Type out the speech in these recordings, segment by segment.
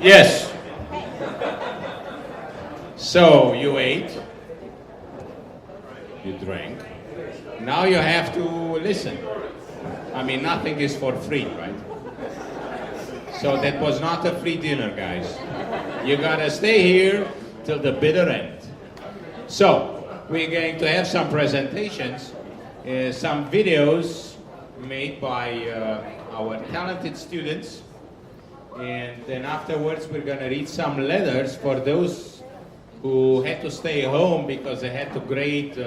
Yes. So you ate, you drank. Now you have to listen. I mean, nothing is for free, right? So that was not a free dinner, guys. You gotta stay here till the bitter end. So we're going to have some presentations, some videos made by our talented students, and then afterwards we're gonna read some letters for those who had to stay home because they had to grade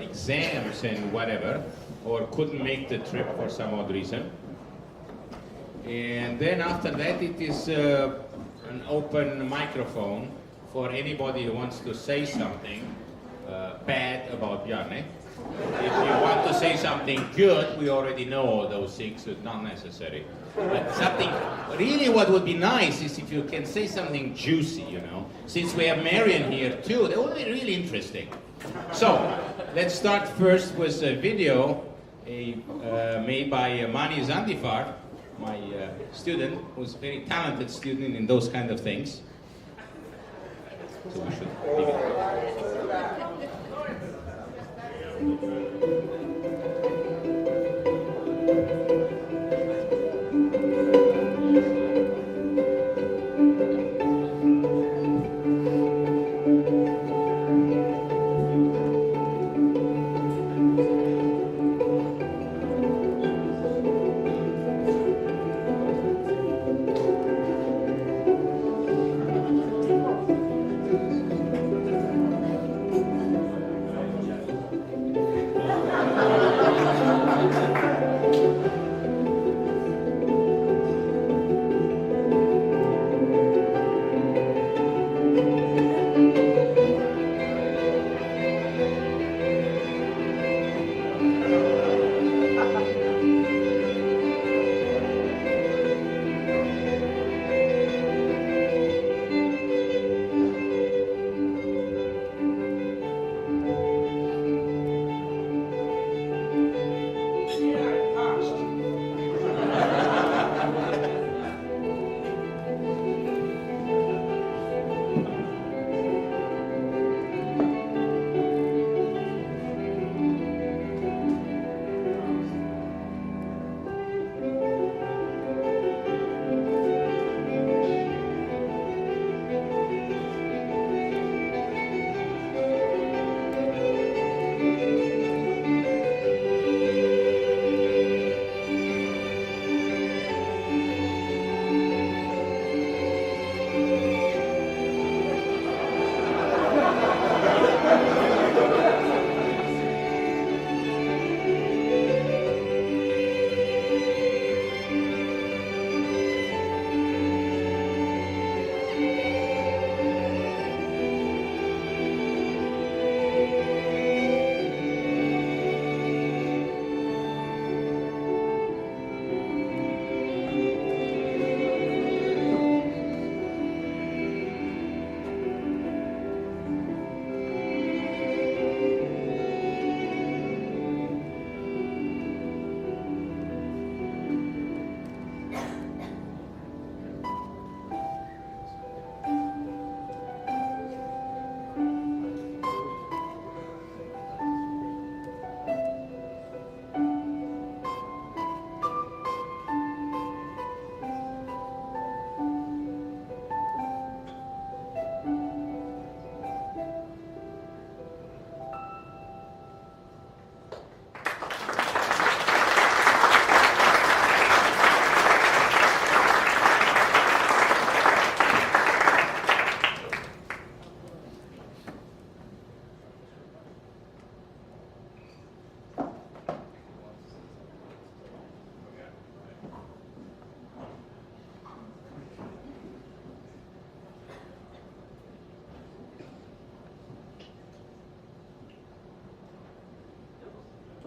exams and whatever, or couldn't make the trip for some odd reason. And then after that it is an open microphone for anybody who wants to say something bad about Bjarne. If you want to say something good, we already know all those things, so it's not necessary. But something, really what would be nice is if you can say something juicy, you know. Since we have Marion here too, that would be really interesting. So, let's start first with a video made by Mani Zandifar, my student, who's a very talented student in those kind of things. So we should leave it.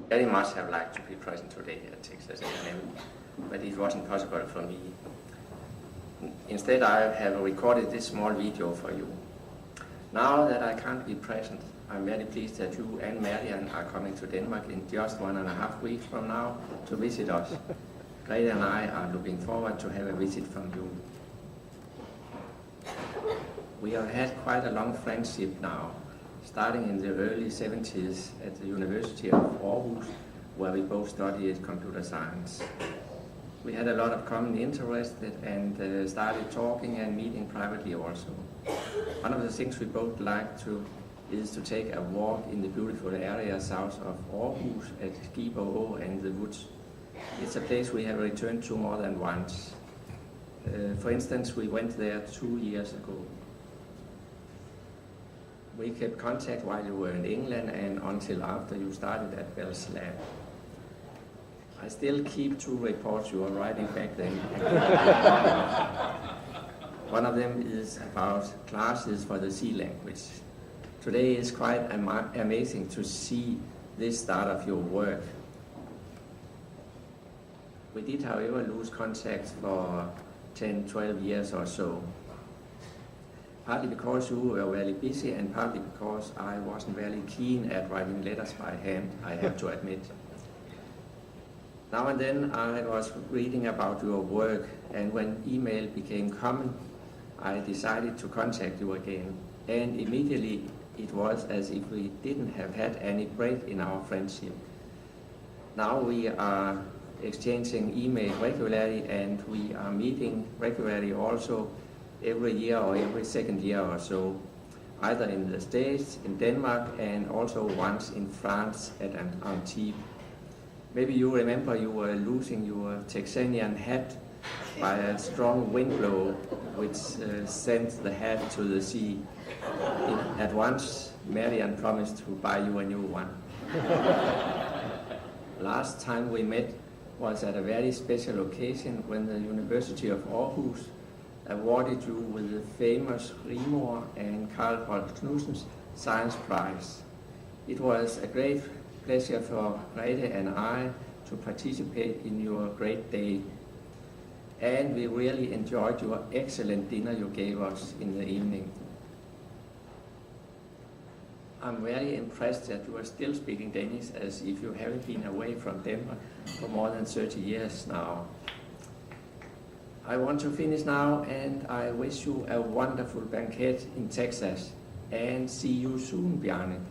Very much have liked to be present today at Texas A&M, but it wasn't possible for me. Instead, I have recorded this small video for you. Now that I can't be present, I'm very pleased that you and Marian are coming to Denmark in just 1.5 weeks from now to visit us. Greta and I are looking forward to have a visit from you. We have had quite a long friendship now, starting in the early 70s at the University of Aarhus, where we both studied computer science. We had a lot of common interest and started talking and meeting privately also. One of the things we both like is to take a walk in the beautiful area south of Aarhus at Skibo and the woods. It's a place we have returned to more than once. For instance, we went there 2 years ago. We kept contact while you were in England and until after you started at Bell's Lab. I still keep 2 reports you were writing back then. One of them is about classes for the C language. Today is quite amazing to see this start of your work. We did, however, lose contact for 10, 12 years or so. Partly because you were very busy and partly because I wasn't very keen at writing letters by hand, I have to admit. Now and then I was reading about your work, and when email became common, I decided to contact you again. And immediately it was as if we didn't have had any break in our friendship. Now we are exchanging email regularly and we are meeting regularly also every year or every second year or so, either in the States, in Denmark, and also once in France at Antibes. Maybe you remember you were losing your Texanian hat by a strong wind blow which sent the hat to the sea. At once, Marianne promised to buy you a new one. Last time we met was at a very special occasion when the University of Aarhus awarded you with the famous Rimor and Carl Knudsen's Science Prize. It was a great pleasure for Grete and I to participate in your great day. And we really enjoyed your excellent dinner you gave us in the evening. I'm very impressed that you are still speaking Danish as if you haven't been away from Denmark for more than 30 years now. I want to finish now and I wish you a wonderful banquet in Texas and see you soon, Bjarne.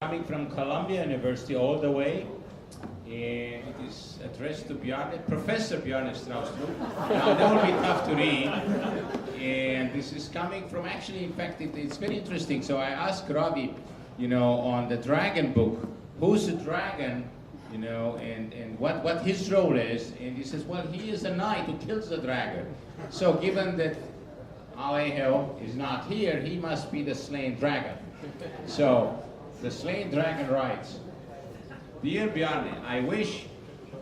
Coming from Columbia University all the way, and it is addressed to Professor Bjarne Stroustrup. Now that will be tough to read. And this is coming from, actually, in fact, it's very interesting. So I asked Ravi, on the dragon book, who's the dragon, and what his role is. And he says, well, he is a knight who kills the dragon. So given that Alejo is not here, he must be the slain dragon. So the slain dragon writes, "Dear Bjarne, I wish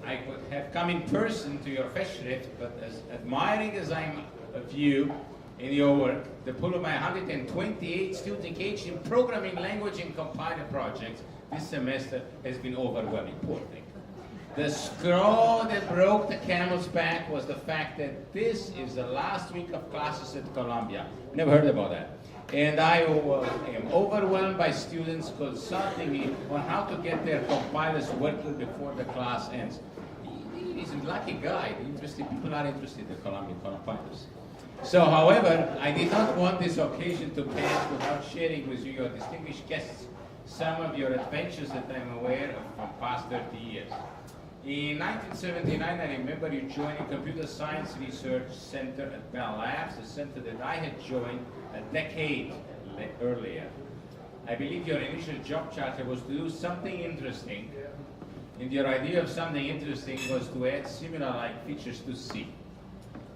I could have come in person to your Festschrift, but as admiring as I'm of you in your work, the pool of my 128 students engaged in programming, language, and compiler projects this semester has been overwhelming." Poor thing. The straw that broke the camel's back was the fact that this is the last week of classes at Columbia. Never heard about that. And I am overwhelmed by students consulting me on how to get their compilers working before the class ends. He's a lucky guy. People are interested in the Columbia compilers. So, however, I did not want this occasion to pass without sharing with you, your distinguished guests, some of your adventures that I'm aware of from past 30 years. In 1979, I remember you joining Computer Science Research Center at Bell Labs, a center that I had joined a decade earlier. I believe your initial job charter was to do something interesting, and your idea of something interesting was to add similar-like features to C.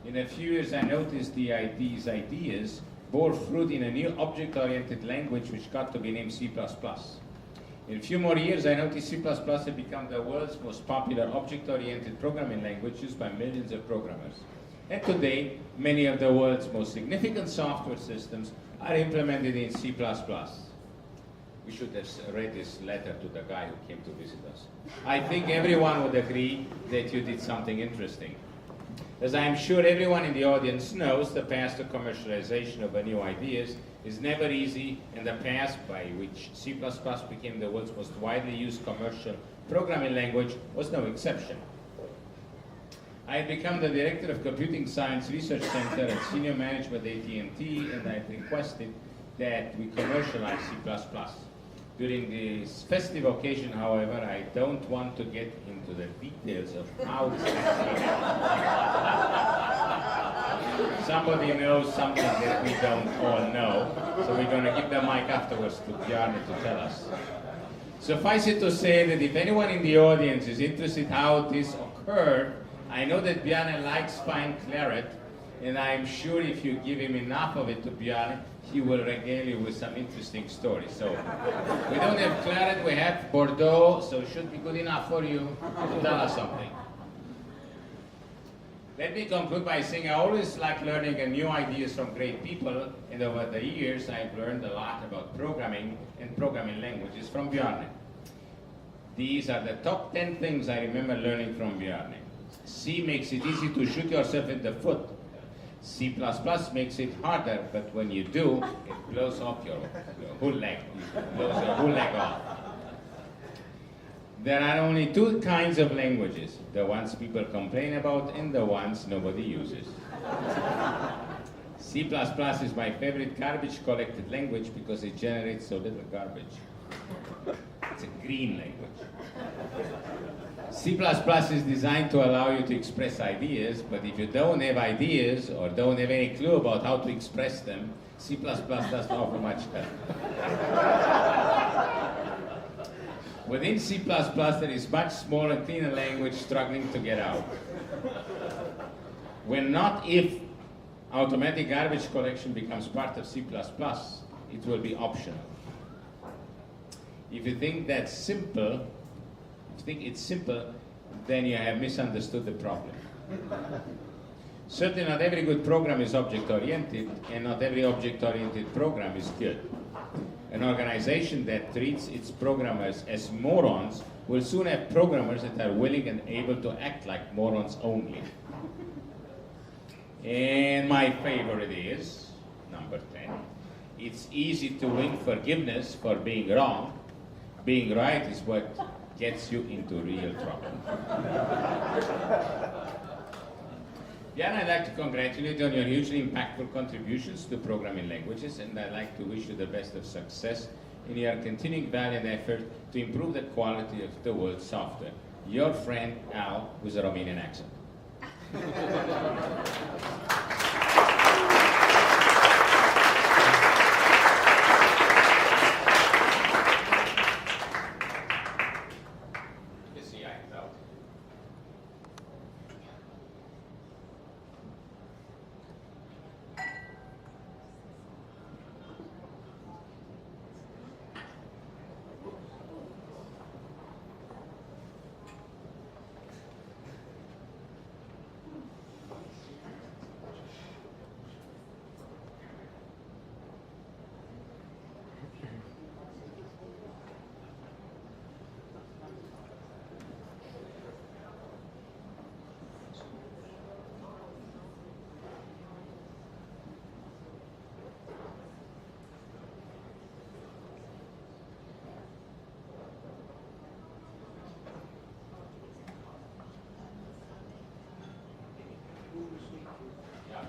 In a few years, I noticed these ideas bore fruit in a new object-oriented language which got to be named C++. In a few more years, I noticed C++ had become the world's most popular object-oriented programming language used by millions of programmers. And today, many of the world's most significant software systems are implemented in C++. We should have read this letter to the guy who came to visit us. I think everyone would agree that you did something interesting. As I am sure everyone in the audience knows, the path to commercialization of new ideas is never easy, and the path by which C++ became the world's most widely used commercial programming language was no exception. I had become the director of Computing Science Research Center and senior management at AT&T, and I had requested that we commercialize C++. During this festive occasion, however, I don't want to get into the details of how this is. Somebody knows something that we don't all know, so we're going to give the mic afterwards to Bjarne to tell us. Suffice it to say that if anyone in the audience is interested how this occurred, I know that Bjarne likes fine claret, and I'm sure if you give him enough of it to Bjarne, he will regale you with some interesting stories. So we don't have claret, we have Bordeaux, so it should be good enough for you to tell us something. Let me conclude by saying I always like learning new ideas from great people, and over the years I've learned a lot about programming and programming languages from Bjarne. These are the top 10 things I remember learning from Bjarne. C makes it easy to shoot yourself in the foot. C++ makes it harder, but when you do, it blows off your whole leg. It blows your whole leg off. There are only two kinds of languages, the ones people complain about and the ones nobody uses. C++ is my favorite garbage collected language because it generates so little garbage. It's a green language. C++ is designed to allow you to express ideas, but if you don't have ideas or don't have any clue about how to express them, C++ doesn't offer much help. Within C++, there is much smaller, cleaner language struggling to get out. When not if automatic garbage collection becomes part of C++, it will be optional. If you think that's simple, if you think it's simple, then you have misunderstood the problem. Certainly not every good program is object-oriented, and not every object-oriented program is good. An organization that treats its programmers as morons will soon have programmers that are willing and able to act like morons only. And my favorite is, number 10, it's easy to win forgiveness for being wrong. Being right is what gets you into real trouble. Bjarne, I'd like to congratulate you on your hugely impactful contributions to programming languages, and I'd like to wish you the best of success in your continuing valiant effort to improve the quality of the world's software. Your friend Al, with a Romanian accent.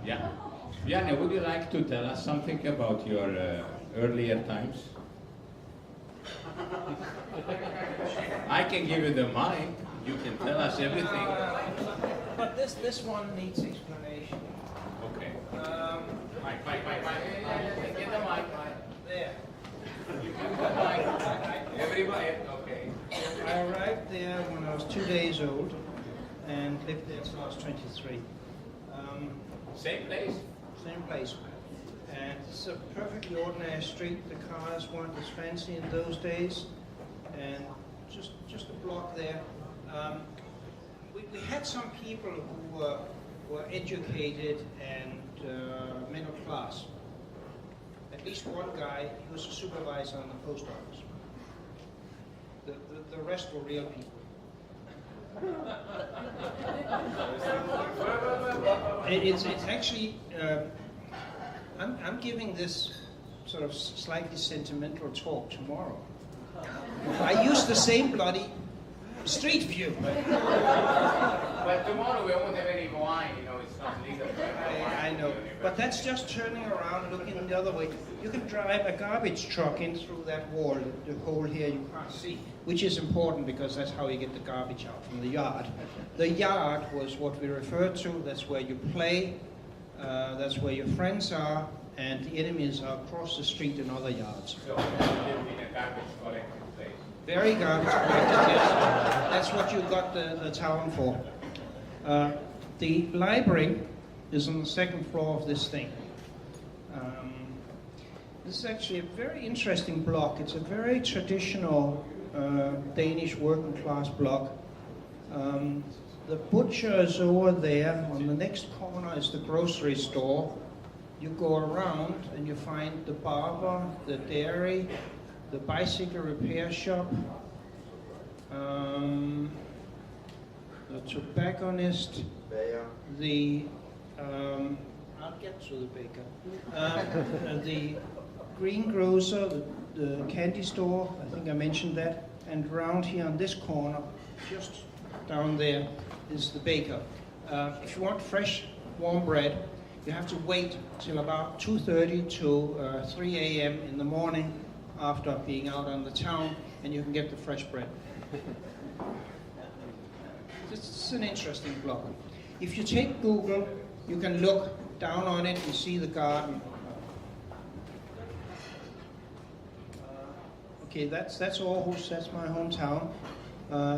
Yeah. Bjarne, would you like to tell us something about your earlier times? I can give you the mic. You can tell us everything. But this one needs explanation. Okay. Mic. Get the mic. There. Everybody. Okay. I arrived there when I was 2 days old and lived there till I was 23. Same place? Same place. And it's a perfectly ordinary street. The cars weren't as fancy in those days. And just a block there. We had some people who were educated and middle class. At least one guy, he was a supervisor in the post office. The rest were real people. It's actually, I'm giving this sort of slightly sentimental talk tomorrow. I use the same bloody street view. But tomorrow we won't have any wine, it's not legal. I know, but that's just turning around, looking the other way. You can drive a garbage truck in through that wall, the hole here you can't see, which is important because that's how you get the garbage out from the yard. The yard was what we referred to, that's where you play, that's where your friends are, and the enemies are across the street in other yards. So, in a garbage collecting place. Very garbage collected, yes. That's what you got the town for. The library is on the second floor of this thing. This is actually a very interesting block. It's a very traditional Danish working class block. The butcher is over there. On the next corner is the grocery store. You go around and you find the barber, the dairy, the bicycle repair shop, the tobacconist, the I'll get to the baker, the greengrocer, the candy store, I think I mentioned that, and around here on this corner, just down there, is the baker. If you want fresh, warm bread, you have to wait till about 2:30 to 3 a.m. in the morning after being out on the town, and you can get the fresh bread. This is an interesting block. If you take Google, you can look down on it and see the garden. Okay, that's Aarhus, that's my hometown.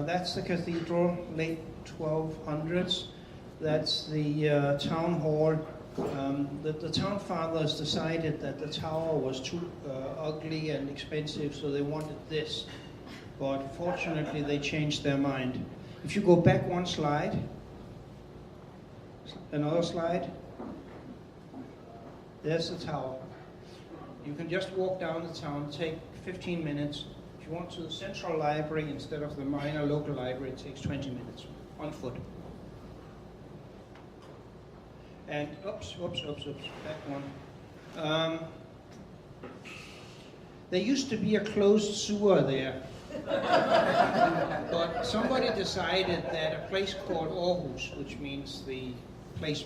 That's the cathedral, late 1200s. That's the town hall. The town fathers decided that the tower was too ugly and expensive, so they wanted this. But fortunately, they changed their mind. If you go back one slide, another slide, there's the tower. You can just walk down the town, take 15 minutes. If you want to the central library instead of the minor local library, it takes 20 minutes on foot. And oops, back one. There used to be a closed sewer there. But somebody decided that a place called Aarhus, which means the place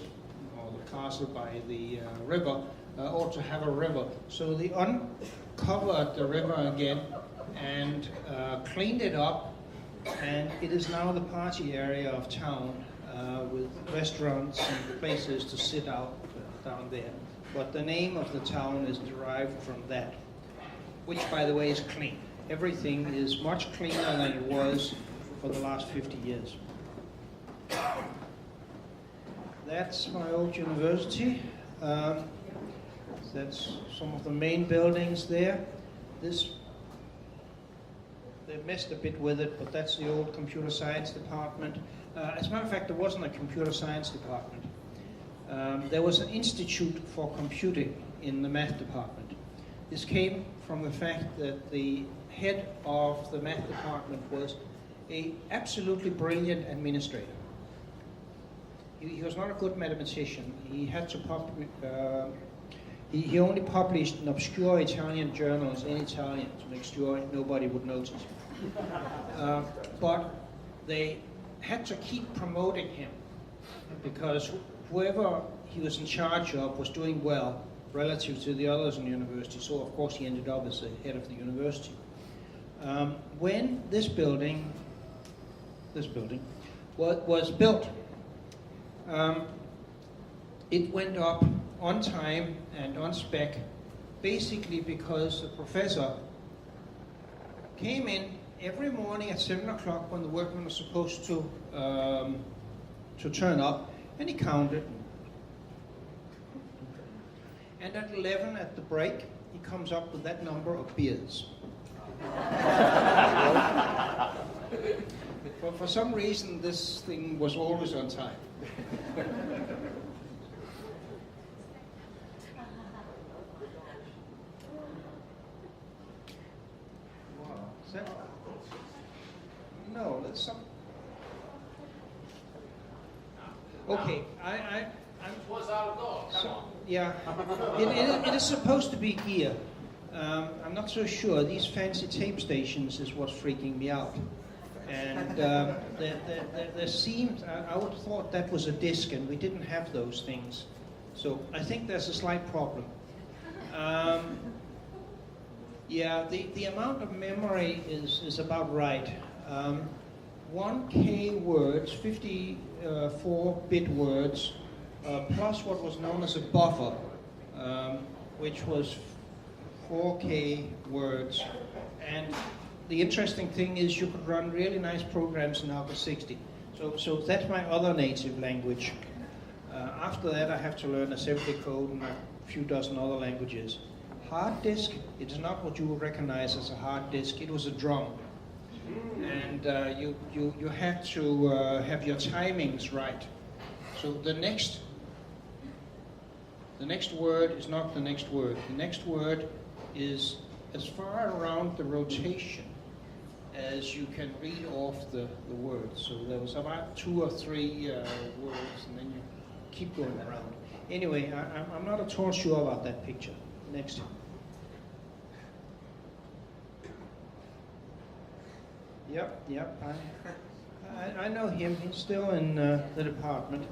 or the castle by the river ought to have a river. So they uncovered the river again and cleaned it up, and it is now the party area of town with restaurants and places to sit out down there. But the name of the town is derived from that, which, by the way, is clean. Everything is much cleaner than it was for the last 50 years. That's my old university. That's some of the main buildings there. They messed a bit with it, but that's the old computer science department. As a matter of fact, there wasn't a computer science department. There was an institute for computing in the math department. This came from the fact that the head of the math department was an absolutely brilliant administrator. He was not a good mathematician. He had to he only published in obscure Italian journals in Italian to make sure nobody would notice. But they had to keep promoting him because whoever he was in charge of was doing well relative to the others in the university, so of course he ended up as the head of the university. When this building was built, it went up on time and on spec, basically because the professor came in every morning at 7 o'clock when the workmen were supposed to turn up, and he counted. And at 11 at the break, he comes up with that number of beers. For some reason, this thing was always on time. No, that's some. Okay, Was our goal? Come on. Yeah, it is supposed to be gear. I'm not so sure. These fancy tape stations is what's freaking me out. And there seemed, I would have thought that was a disc, and we didn't have those things. So I think there's a slight problem. Yeah, the amount of memory is about right. 1K words, 54-bit words, plus what was known as a buffer, which was 4K words. And the interesting thing is you could run really nice programs in Alpha 60. So that's my other native language. After that I have to learn assembly code and a few dozen other languages. Hard disk, it is not what you would recognize as a hard disk, it was a drum. And you had to have your timings right. So the next word is not the next word. The next word is as far around the rotation as you can read off the words. So there was about 2 or 3 words, and then you keep going around. Anyway, I'm not at all sure about that picture. Next. Yep. I know him. He's still in the department.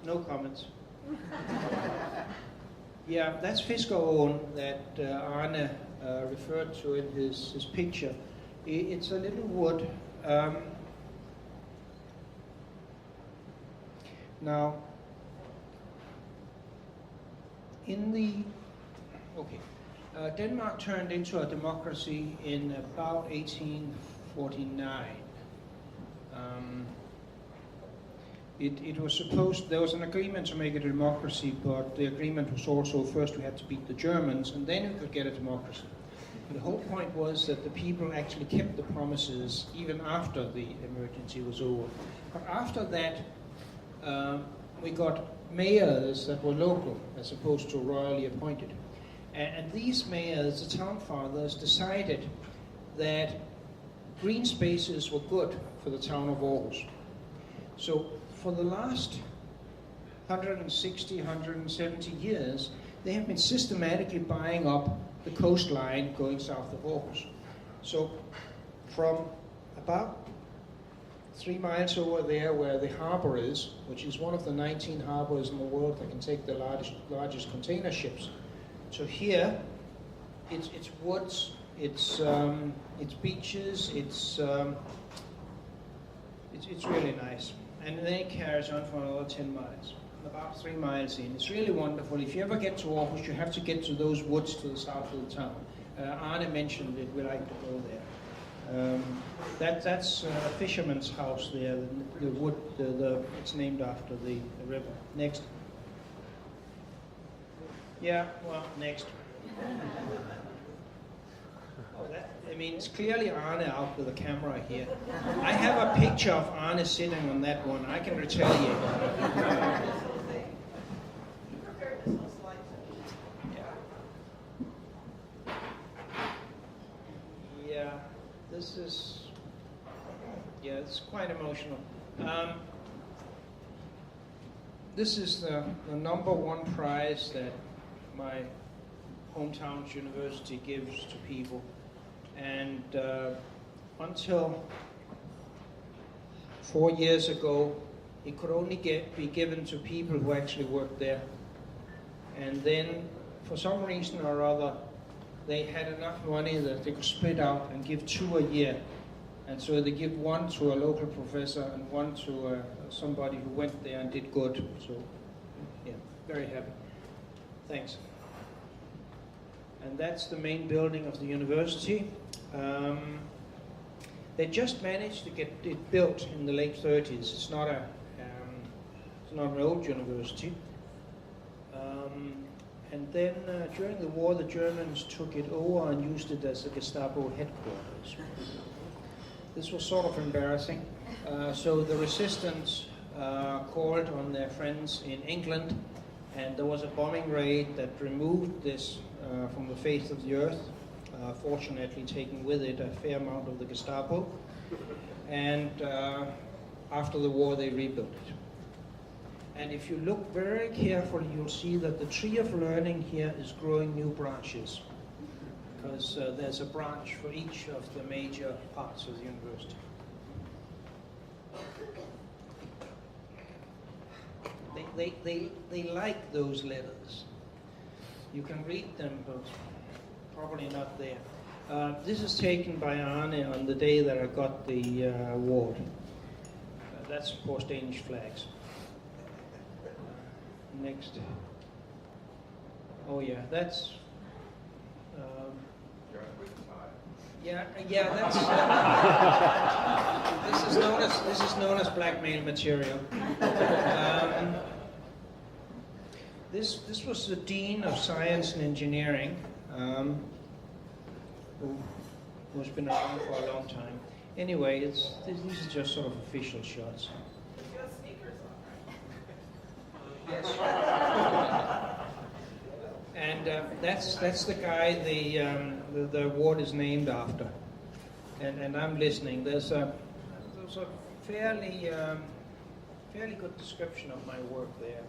No comments. Yeah, that's Fiskeråen that Arne referred to in his picture. It's a little wood. Now, Denmark turned into a democracy in about 1849. It was supposed, there was an agreement to make it a democracy, but the agreement was also first we had to beat the Germans, and then we could get a democracy. The whole point was that the people actually kept the promises even after the emergency was over. But after that, we got mayors that were local as opposed to royally appointed. And these mayors, the town fathers, decided that green spaces were good for the town of Aarhus. So for the last 160, 170 years, they have been systematically buying up the coastline going south of Aarhus. So from about 3 miles over there where the harbor is, which is one of the 19 harbors in the world that can take the largest container ships. So here, it's woods, it's beaches, it's really nice. And then it carries on for another 10 miles. About 3 miles in. It's really wonderful. If you ever get to Aarhus, you have to get to those woods to the south of the town. Arne mentioned it, we like to go there. That's a fisherman's house there. The wood, it's named after the river. Next. Yeah, well, next. I mean, it's clearly Arne out with the camera here. I have a picture of Arne sitting on that one. I can retaliate. Yeah, this is, it's quite emotional. This is the #1 prize that my hometown's university gives to people. And until 4 years ago, it could only be given to people who actually worked there. And then, for some reason or other, they had enough money that they could split out and give 2 a year. And so they give 1 to a local professor and 1 to somebody who went there and did good. So, yeah, very happy. Thanks. And that's the main building of the university. They just managed to get it built in the late 30s. It's not an old university. And then during the war, the Germans took it over and used it as a Gestapo headquarters. This was sort of embarrassing. So the resistance called on their friends in England, and there was a bombing raid that removed this from the face of the earth, fortunately taking with it a fair amount of the Gestapo. And after the war, they rebuilt it. And if you look very carefully, you'll see that the tree of learning here is growing new branches, because there's a branch for each of the major parts of the university. They like those letters. You can read them, but probably not there. This is taken by Arne on the day that I got the award. That's, of course, Danish flags. Next. Oh, yeah, that's... Yeah, that's... this is known as blackmail material. This was the Dean of Science and Engineering, who's been around for a long time. Anyway, these are just sort of official shots. You got sneakers on, right? Yes. And that's the guy the award is named after. And I'm listening. There's a fairly good description of my work there.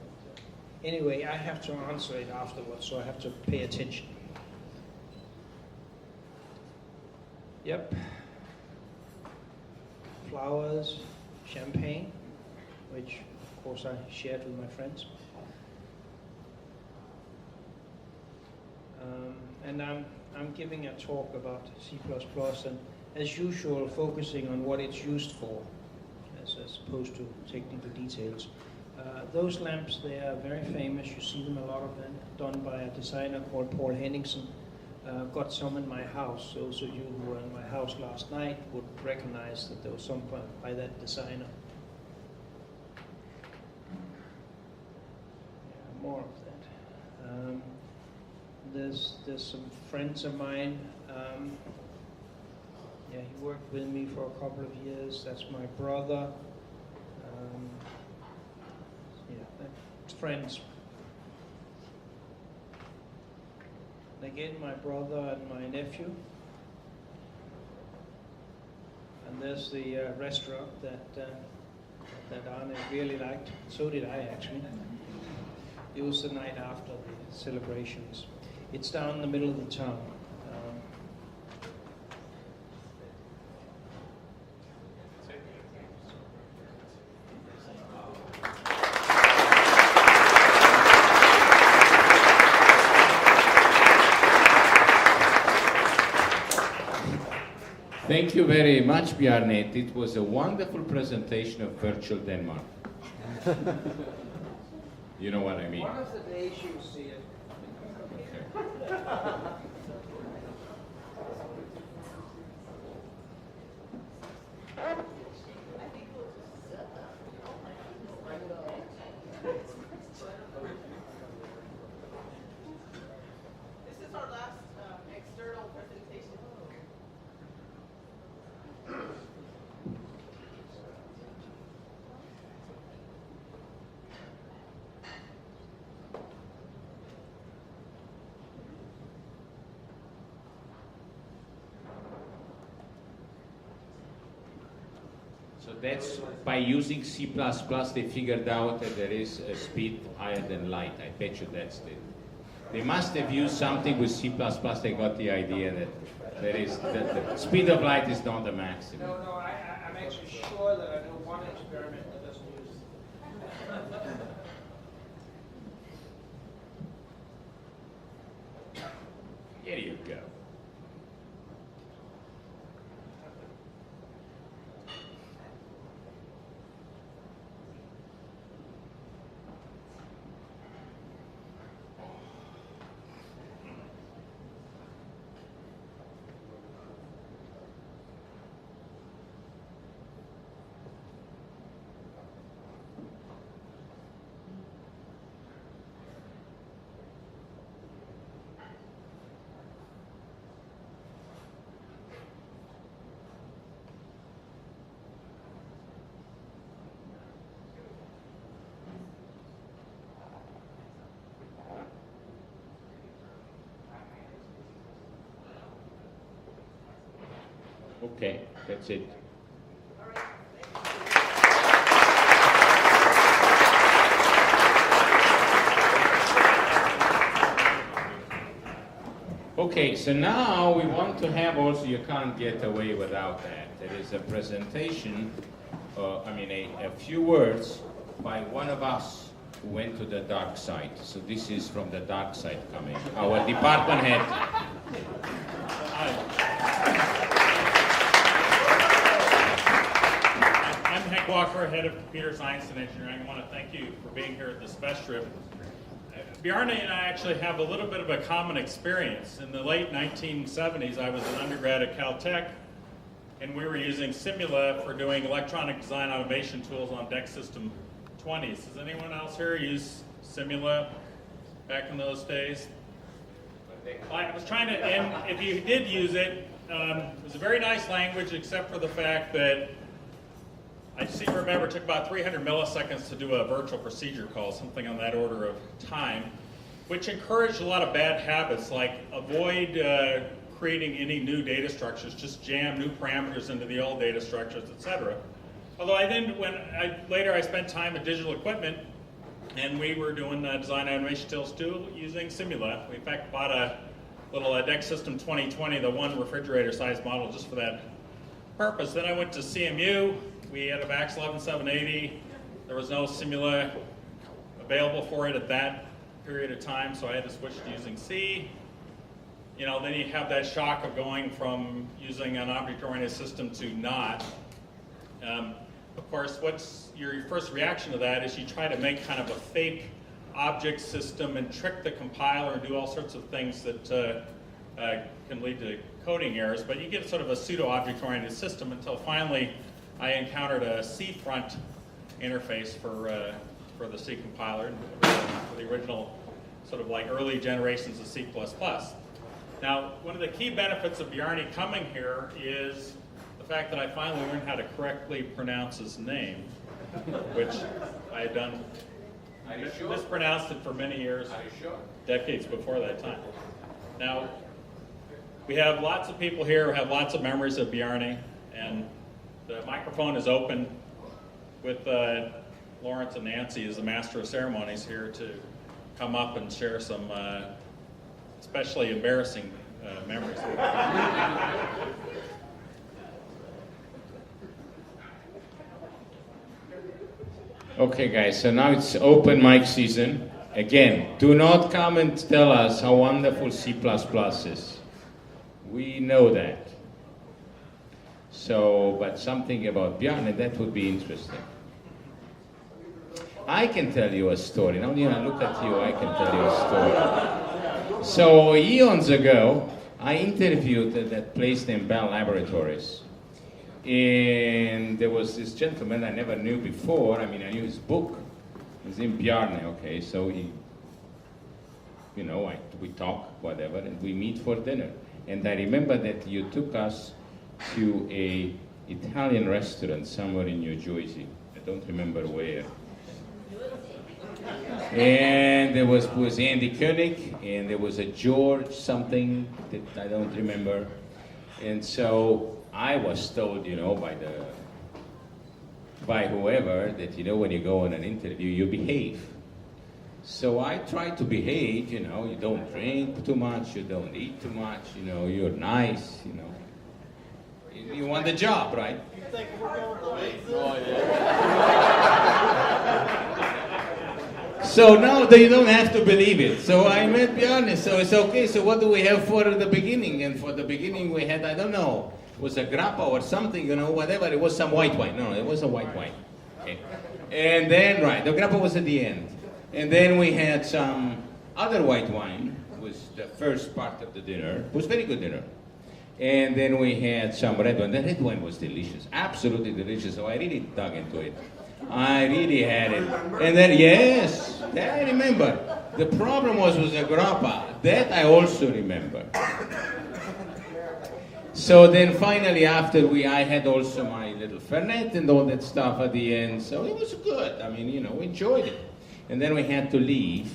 Anyway, I have to answer it afterwards, so I have to pay attention. Yep. Flowers, champagne, which of course I shared with my friends. And I'm giving a talk about C++, and as usual focusing on what it's used for, as opposed to technical details. Those lamps, they are very famous. You see them a lot of them, done by a designer called Paul Henningsen. Got some in my house. Those of you who were in my house last night would recognize that there was some by that designer. Yeah, more of that. There's some friends of mine. Yeah, he worked with me for a couple of years. That's my brother. Yeah, friends. And again, my brother and my nephew. And there's the restaurant that Arne really liked. So did I, actually. It was the night after the celebrations. It's down in the middle of the town. Thank you very much, Bjarne. It was a wonderful presentation of virtual Denmark. You know what I mean? One of the days you'll see it. This is our last external presentation. So that's by using C++, they figured out that there is a speed higher than light. I bet you that's it. They must have used something with C++. They got the idea that there is the speed of light is not the maximum. No, I'm actually sure that I know one experiment that doesn't use it. Here you go. Okay, that's it. Okay, so now we want to have also, you can't get away without that. There is a presentation, a few words by one of us who went to the dark side. So this is from the dark side coming. Our department head. I'm Hank Walker, head of computer science and engineering. I want to thank you for being here at this Festschrift. Bjarne and I actually have a little bit of a common experience. In the late 1970s, I was an undergrad at Caltech, and we were using Simula for doing electronic design automation tools on DEC System 20s. Does anyone else here use Simula back in those days? I was trying to, and if you did use it, it was a very nice language, except for the fact that I seem to remember it took about 300 milliseconds to do a virtual procedure call, something on that order of time, which encouraged a lot of bad habits, like avoid creating any new data structures, just jam new parameters into the old data structures, etc. Although later I spent time at Digital Equipment, and we were doing design automation tools too, using Simula. We in fact bought a little DEC System 2020, the one refrigerator size model, just for that purpose. Then I went to CMU. We had a VAX 11780. There was no Simula available for it at that period of time, so I had to switch to using C. You know, then you have that shock of going from using an object-oriented system to not. Of course, what's your first reaction to that is you try to make kind of a fake object system and trick the compiler and do all sorts of things that can lead to coding errors, but you get sort of a pseudo-object-oriented system until finally I encountered a C front interface for the C compiler, for the original sort of like early generations of C++. Now, one of the key benefits of Bjarne coming here is the fact that I finally learned how to correctly pronounce his name, which I had done, mispronounced it for many years, decades before that time. Now, we have lots of people here who have lots of memories of Bjarne, and the microphone is open with Lawrence and Nancy as the master of ceremonies here to come up and share some especially embarrassing memories. Okay guys, so now it's open mic season. Again, do not come and tell us how wonderful C++ is. We know that. So, but something about Bjarne, that would be interesting. I can tell you a story. Now, you know, look at you, I can tell you a story. So, eons ago, I interviewed at that place named Bell Laboratories. And there was this gentleman I never knew before. I mean, I knew his book. His name Bjarne, okay? So he, you know, we talk, whatever, and we meet for dinner. And I remember that you took us to a Italian restaurant somewhere in New Jersey. I don't remember where. And there was Andy Koenig, and there was a George something that I don't remember. And so I was told, you know, by whoever that, you know, when you go on an interview, you behave. So I tried to behave, you know, you don't drink too much, you don't eat too much, you know, you're nice, you know. You want the job, right? You think we're going to Oh, yeah. So now you don't have to believe it. So I met Bjarne, so it's okay. So what do we have for the beginning? And for the beginning we had, I don't know, it was a grappa or something, you know, whatever. It was some white wine. No, it was a white wine. Okay. And then, right, the grappa was at the end. And then we had some other white wine. It was the first part of the dinner. It was very good dinner. And then we had some red wine. The red wine was delicious, absolutely delicious. So I really dug into it. I really had it. And then, yes, that I remember. The problem was the grappa. That I also remember. So then finally after I had also my little fernet and all that stuff at the end. So it was good. I mean, you know, we enjoyed it. And then we had to leave.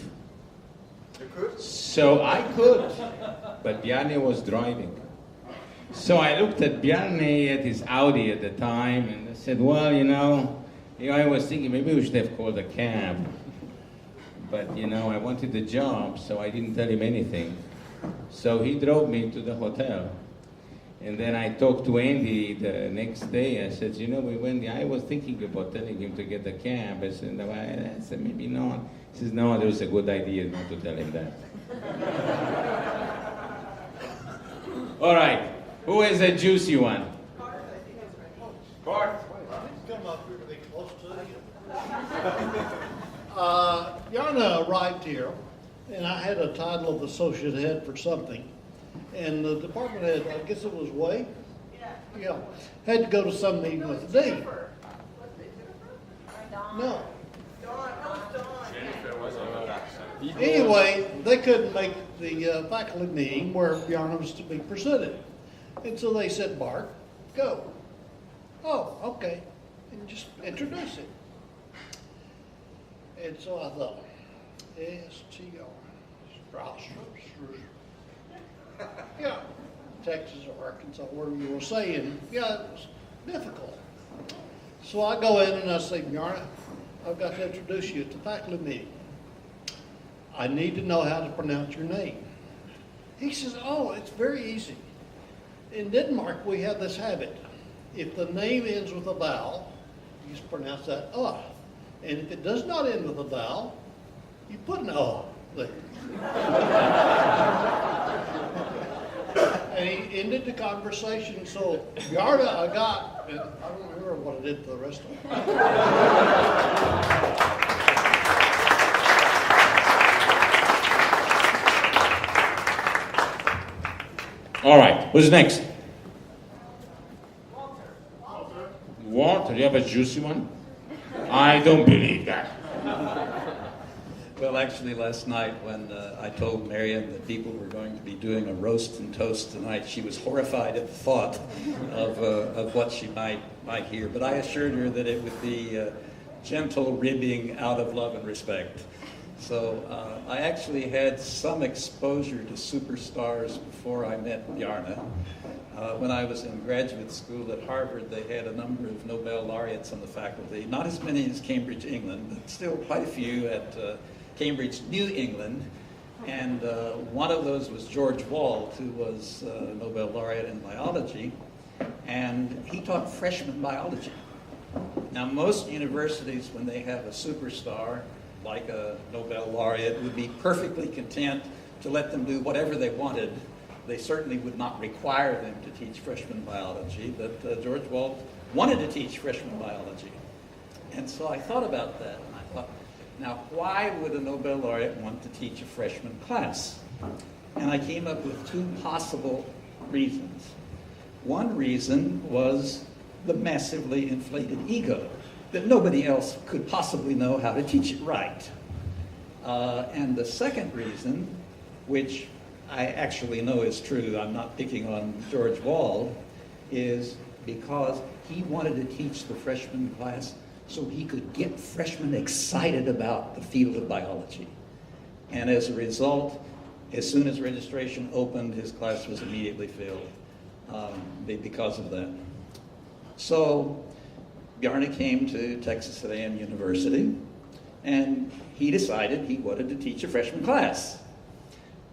You could? So I could, but Bjarne was driving. So I looked at Bjarne at his Audi at the time, and I said, well, you know, I was thinking maybe we should have called a cab. But, you know, I wanted the job, so I didn't tell him anything. So he drove me to the hotel. And then I talked to Andy the next day. I said, you know, I was thinking about telling him to get a cab. I said, maybe not. He says, no, there was a good idea not to tell him that. All right. Who is a juicy one? Bart. Come up here to be close to you. Bjarne arrived here, and I had a title of associate head for something. And the department head, I guess it was Way? Yeah. Had to go to some meeting with the dean. No. Anyway, they couldn't make the faculty meeting where Bjarne was to be presented. And so they said, Bart, go. Oh, okay. And just introduce him. And so I thought, S-T-R, Stroustrup. Yeah, Texas or Arkansas, wherever you were saying. Yeah, it was difficult. So I go in and I say, Bjarne, I've got to introduce you at the faculty meeting. I need to know how to pronounce your name. He says, oh, it's very easy. In Denmark, we have this habit. If the name ends with a vowel, you just pronounce that And if it does not end with a vowel, you put an there. And he ended the conversation. So Bjarne, I got, and I don't remember what I did for the rest of it. All right, who's next? Walter, you have a juicy one? I don't believe that. Well, actually, last night when I told Marion that people were going to be doing a roast and toast tonight, she was horrified at the thought of what she might hear. But I assured her that it would be gentle ribbing out of love and respect. So I actually had some exposure to superstars before I met Bjarne. When I was in graduate school at Harvard, they had a number of Nobel laureates on the faculty. Not as many as Cambridge, England, but still quite a few at Cambridge, New England. And one of those was George Wald, who was a Nobel laureate in biology. And he taught freshman biology. Now, most universities, when they have a superstar, like a Nobel laureate, would be perfectly content to let them do whatever they wanted they certainly would not require them to teach freshman biology, but George Wald wanted to teach freshman biology. And so I thought about that, and I thought, now why would a Nobel laureate want to teach a freshman class? And I came up with two possible reasons. One reason was the massively inflated ego, that nobody else could possibly know how to teach it right. And the second reason, which I actually know is true, I'm not picking on George Wald, is because he wanted to teach the freshman class so he could get freshmen excited about the field of biology. And as a result, as soon as registration opened, his class was immediately filled because of that. So Bjarne came to Texas A&M University, and he decided he wanted to teach a freshman class.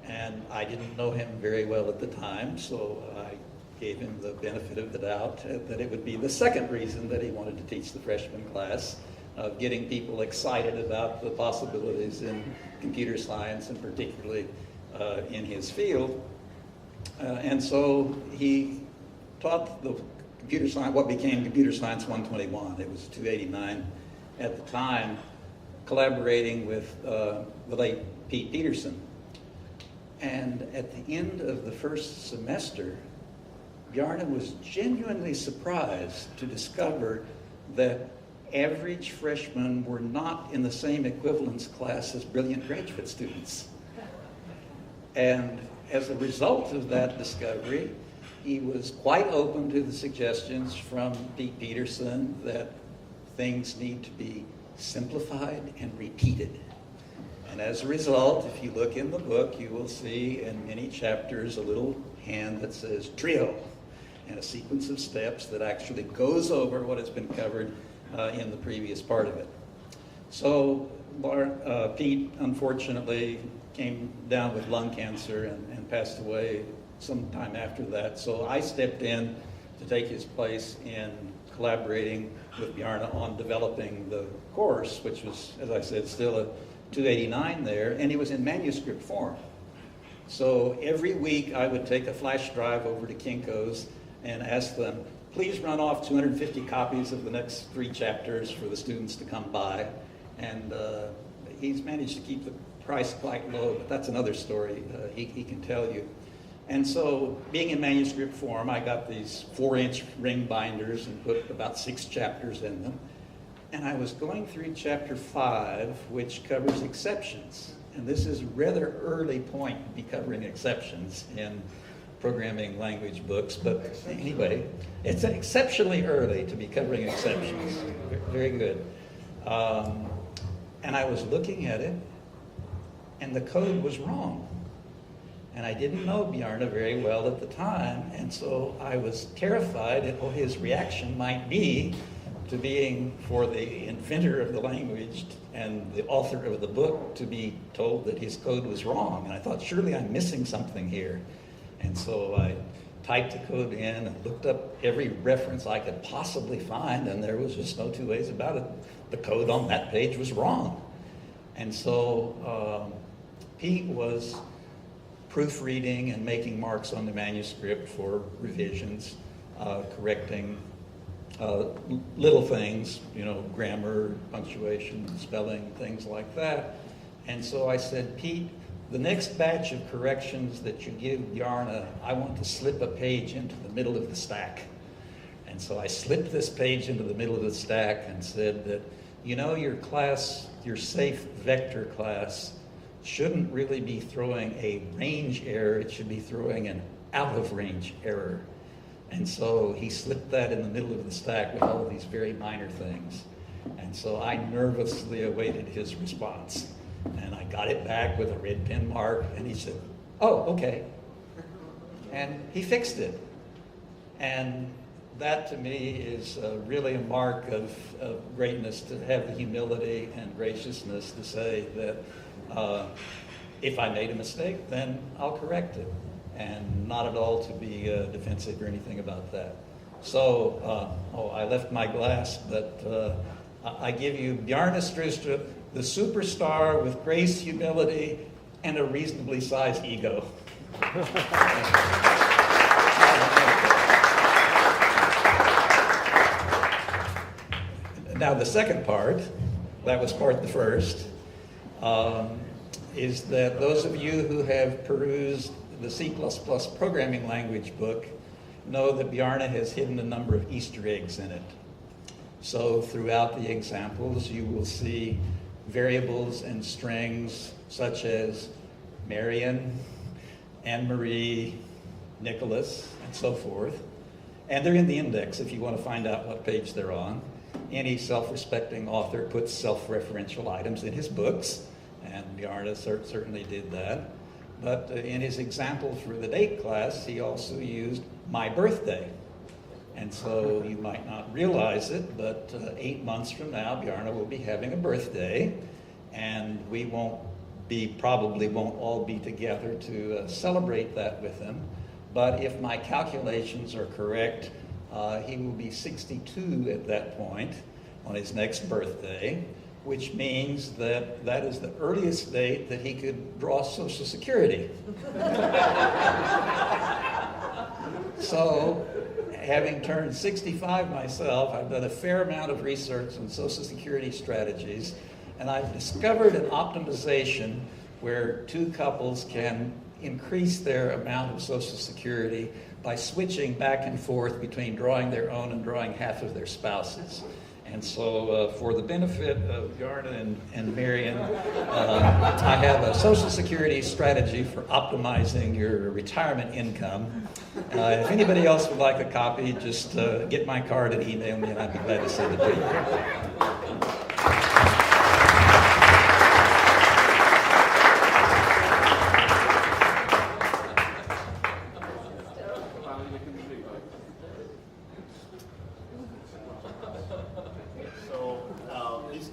And I didn't know him very well at the time, so I gave him the benefit of the doubt that it would be the second reason that he wanted to teach the freshman class, of getting people excited about the possibilities in computer science, and particularly in his field. And so he taught the computer science, what became Computer Science 121. It was 289 at the time, collaborating with the late Pete Peterson. And at the end of the first semester, Bjarne was genuinely surprised to discover that average freshmen were not in the same equivalence class as brilliant graduate students. And as a result of that discovery, he was quite open to the suggestions from Pete Peterson that things need to be simplified and repeated. And as a result, if you look in the book, you will see in many chapters a little hand that says trio, and a sequence of steps that actually goes over what has been covered in the previous part of it. So Pete, unfortunately, came down with lung cancer and passed away sometime after that. So I stepped in to take his place in collaborating with Bjarne on developing the course, which was, as I said, still a 289 there, and it was in manuscript form. So every week I would take a flash drive over to Kinko's and ask them, please run off 250 copies of the next 3 chapters for the students to come by. And he's managed to keep the price quite low, but that's another story he can tell you. And so, being in manuscript form, I got these 4-inch ring binders and put about 6 chapters in them. And I was going through chapter 5, which covers exceptions. And this is a rather early point to be covering exceptions in programming language books. But anyway, it's exceptionally early to be covering exceptions. Very good. And I was looking at it, and the code was wrong. And I didn't know Bjarne very well at the time, and so I was terrified at what his reaction might be to being, for the inventor of the language and the author of the book, to be told that his code was wrong. And I thought, surely I'm missing something here. And so I typed the code in and looked up every reference I could possibly find, and there was just no two ways about it. The code on that page was wrong. And so Pete was proofreading and making marks on the manuscript for revisions, correcting little things, grammar, punctuation, spelling, things like that. And so I said, Pete, the next batch of corrections that you give Bjarne, I want to slip a page into the middle of the stack. And so I slipped this page into the middle of the stack and said that, your class, your safe vector class, shouldn't really be throwing a range error, it should be throwing an out of range error. And so he slipped that in the middle of the stack with all of these very minor things. And so I nervously awaited his response. And I got it back with a red pen mark, and he said, oh, okay. And he fixed it. And that to me is really a mark of greatness, to have the humility and graciousness to say that if I made a mistake, then I'll correct it, and not at all to be defensive or anything about that. So, I left my glass, but I give you Bjarne Stroustrup, the superstar with grace, humility, and a reasonably sized ego. Now the second part, that was part the first, is that those of you who have perused the C++ programming language book know that Bjarne has hidden a number of Easter eggs in it. So throughout the examples, you will see variables and strings such as Marion, Anne-Marie, Nicholas, and so forth. And they're in the index if you want to find out what page they're on. Any self-respecting author puts self-referential items in his books, and Bjarne certainly did that. But in his example for the date class, he also used my birthday. And so you might not realize it, but 8 months from now, Bjarne will be having a birthday, and we probably won't all be together to celebrate that with him. But if my calculations are correct, he will be 62 at that point on his next birthday, which means that that is the earliest date that he could draw Social Security. So, having turned 65 myself, I've done a fair amount of research on Social Security strategies, and I've discovered an optimization where two couples can increase their amount of Social Security by switching back and forth between drawing their own and drawing half of their spouses. And so for the benefit of Bjarne and Marion, I have a Social Security strategy for optimizing your retirement income. If anybody else would like a copy, just get my card and email me, and I'd be glad to send it to you.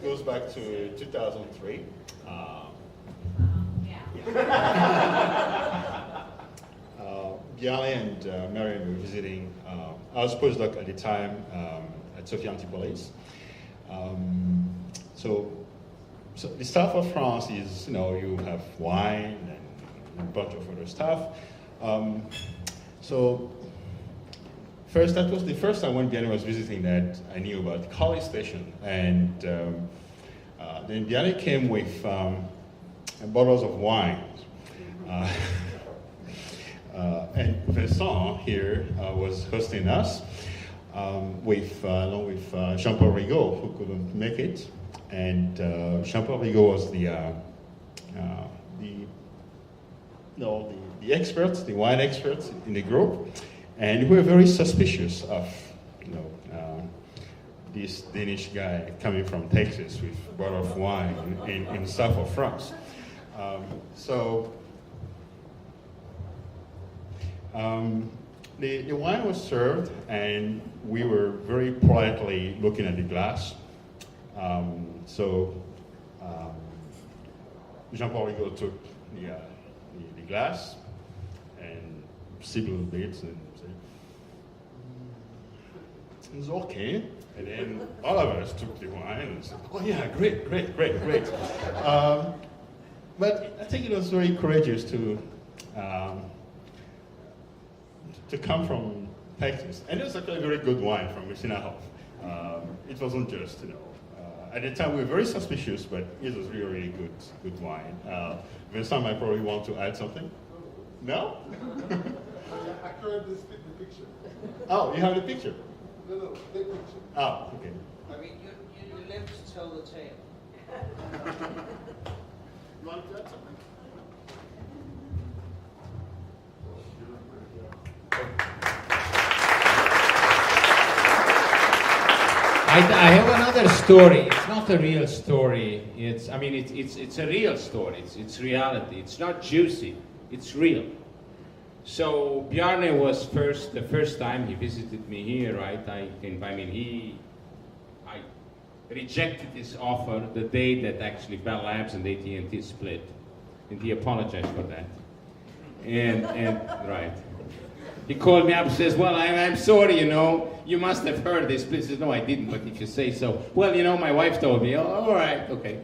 Goes back to 2003. Bjarne and Marion were visiting. I was postdoc at the time at Sophia Antipolis. So the stuff of France is, you have wine and a bunch of other stuff. So first, that was the first time when Bjarne was visiting that I knew about College Station, and then Bjarne came with bottles of wine, and Vincent here was hosting us along with Jean-Paul Rigaud, who couldn't make it, and Jean-Paul Rigaud was the experts, the wine experts in the group. And we were very suspicious of, this Danish guy coming from Texas with a bottle of wine in south of France. The wine was served, and we were very politely looking at the glass. Jean-Paul Rigaud took the glass and sipped a little bit and said, it's okay. And then all of us took the wine and said, oh yeah, great. But I think it was very courageous to come from Texas. And it was actually a very good wine from Messina. It wasn't just, at the time we were very suspicious, but it was really good wine. Vincent might probably want to add something. No? I currently split the picture. Oh, you have the picture? No, the picture. Oh, okay. I mean, you live to tell the tale. You want to add something? I have another story. It's not a real story. It's a real story. It's reality. It's not juicy. It's real. So Bjarne was the first time he visited me here, right? I rejected his offer the day that actually Bell Labs and AT&T split, and he apologized for that. And right. He called me up and says, well, I'm sorry, you must have heard this. Please says, no, I didn't, but if you say so. Well, my wife told me. Oh, all right, okay.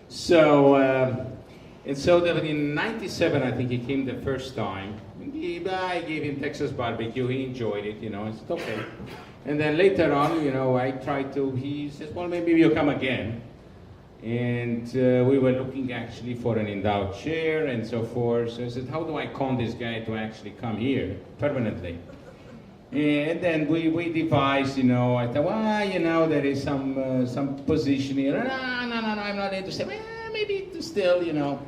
So And so that in '97, I think he came the first time. I gave him Texas barbecue. He enjoyed it, you know. I said, okay. And then later on, you know, I tried to. He says, well, maybe you'll come again. And we were looking actually for an endowed chair and so forth. So I said, how do I con this guy to actually come here permanently? And then we devised, you know, I thought, well, you know, there is some position here. No, I'm not interested. Well, maybe still, you know.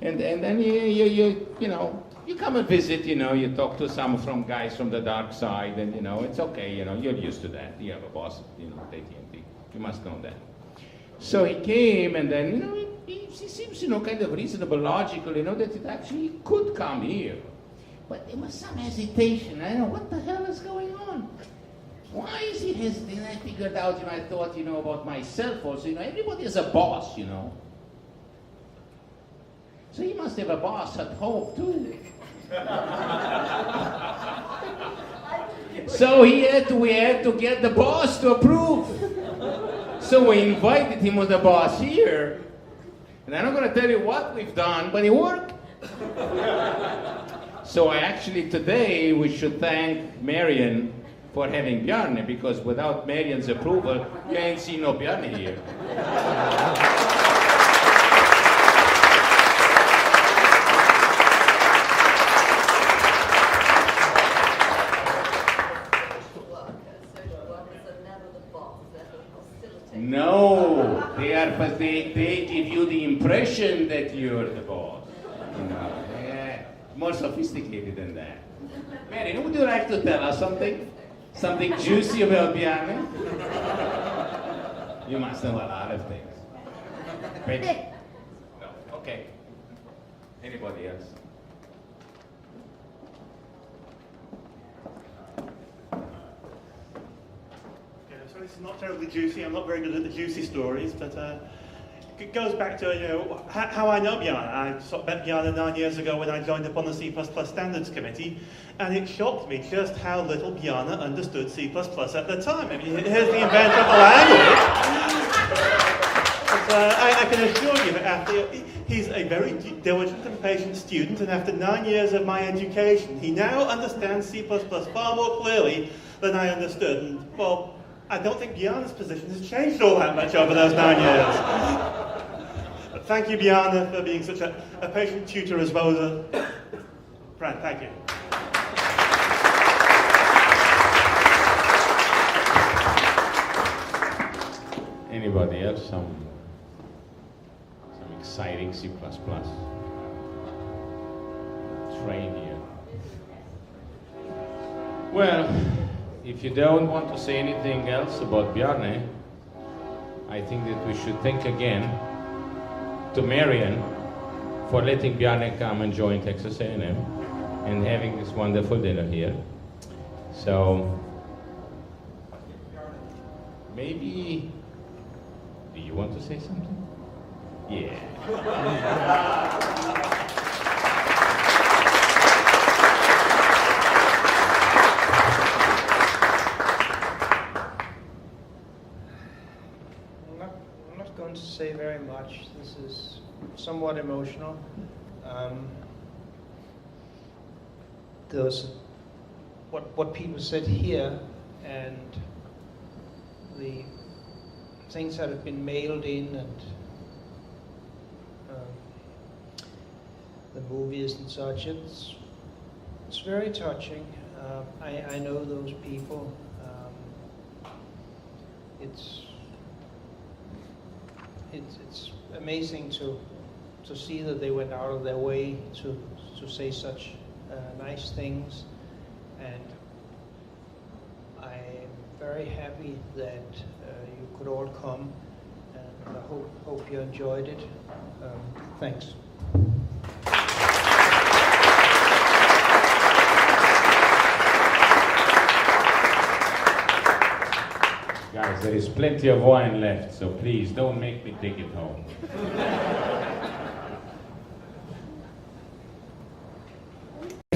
And then you know, you come and visit, you know, you talk to some from guys from the dark side, and, you know, it's okay, you know, you're used to that. You have a boss, you know, at AT&T. You must know that. So he came, and then, you know, he seems, you know, kind of reasonable, logical, you know, that it actually could come here. But there was some hesitation. I don't know, what the hell is going on? Why is he hesitating? I figured out, you know, I thought, you know, about myself also, you know, everybody is a boss, you know. So he must have a boss at home, too. So we had to get the boss to approve. So we invited him with the boss here. And I'm not going to tell you what we've done, but it worked. So today we should thank Marian for having Bjarne, because without Marian's approval, you ain't seen no Bjarne here. No, they give you the impression that you're the boss. You know, more sophisticated than that. Marian, would you like to tell us something? Something juicy about Bjarne? You must know a lot of things. Ready? No. Okay. Anybody else? So this is not terribly juicy. I'm not very good at the juicy stories, but it goes back to, you know, how I know Bjarne. I met Bjarne 9 years ago when I joined up on the C++ Standards Committee, and it shocked me just how little Bjarne understood C++ at the time. I mean, here's the inventor of the language. But, I can assure you that he's a very diligent and patient student, and after 9 years of my education, he now understands C++ far more clearly than I understood. And, well, I don't think Bjarne's position has changed all that much over those 9 years. But thank you, Bjarne, for being such a patient tutor as well as a friend. Thank you. Anybody else? Some exciting C++ train here. Well, if you don't want to say anything else about Bjarne, I think that we should thank again to Marian for letting Bjarne come and join Texas A&M and having this wonderful dinner here. So, maybe, do you want to say something? Yeah. I'm not going to say very much. This is somewhat emotional. There was what people said here, and the things that have been mailed in, and the movies and such. It's very touching. I know those people. It's amazing to see that they went out of their way to say such nice things, and I'm very happy that you could all come, and I hope you enjoyed it. Thanks. Guys, there is plenty of wine left, so please don't make me take it home.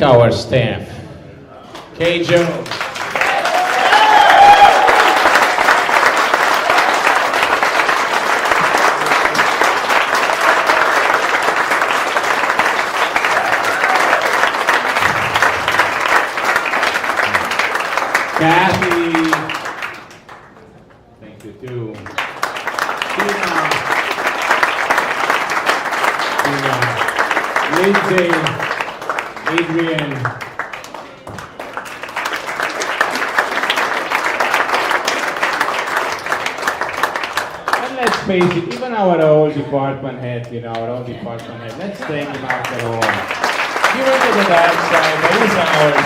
Our staff. K. Jones. Kathy. Thank you too. Tina, Lindsay, Adrian. And let's face it, even our old department head, our own department head, let's thank him after all. He went to the dark side, but he's ours.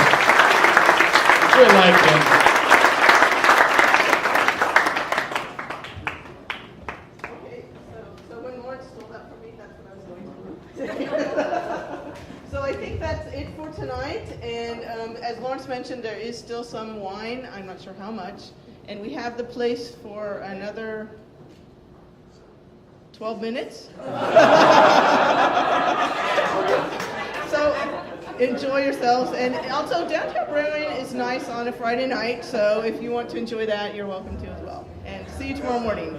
We like him. Okay, so when Lawrence stole that from me, that's what I was going to do. So I think that's it for tonight. And as Lawrence mentioned, there is still some wine. I'm not sure how much. And we have the place for another 12 minutes. So enjoy yourselves. And also, Downtown Brewing is nice on a Friday night. So if you want to enjoy that, you're welcome to as well. And see you tomorrow morning.